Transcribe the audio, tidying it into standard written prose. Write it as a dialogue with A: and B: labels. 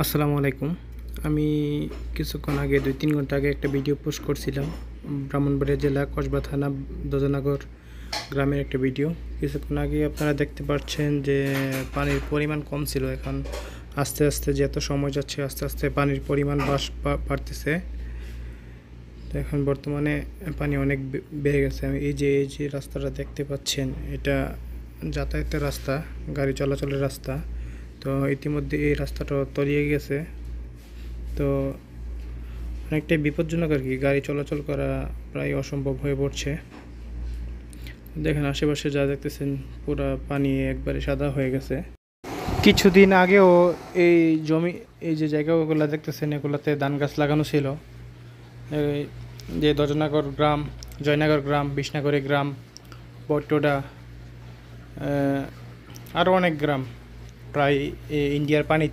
A: আসসালামু আলাইকুম। আমি কিছুক্ষণ আগে ২-৩ ঘন্টা আগে একটা ভিডিও পোস্ট করছিলাম। ব্রাহ্মণবাড়িয়া জেলা কসবা থানা দোজনগর গ্রামের একটা ভিডিও। কিছুক্ষণ আগে আপনারা দেখতে পাচ্ছেন যে পানির পরিমাণ কম ছিল। এখন আস্তে আস্তে যত সময় যাচ্ছে আস্তে আস্তে পানির পরিমাণ বাড়তেছে। তো এখন বর্তমানে পানি অনেক বেড়ে গেছে। আমি এই যে রাস্তাটা দেখতে পাচ্ছেন, এটা যাতায়াতের রাস্তা, গাড়ি চলাচলের রাস্তা। তো ইতিমধ্যে এই রাস্তাটা তলিয়ে গেছে। তো অনেকটাই বিপজ্জনক আর কি, গাড়ি চলাচল করা প্রায় অসম্ভব হয়ে পড়ছে। দেখেন আশেপাশে যা দেখতেছেন, পুরা পানি একবারে সাদা হয়ে গেছে। কিছুদিন আগেও এই জমি, এই যে জায়গাগুলো দেখতেছেন, এগুলোতে ধান গাছ লাগানো ছিল। এই যে দজনগর গ্রাম, জয়নগর গ্রাম, বিশনগরী গ্রাম, বট্টোডা, আরও অনেক গ্রাম, প্রায় ইন্ডিয়ার পানি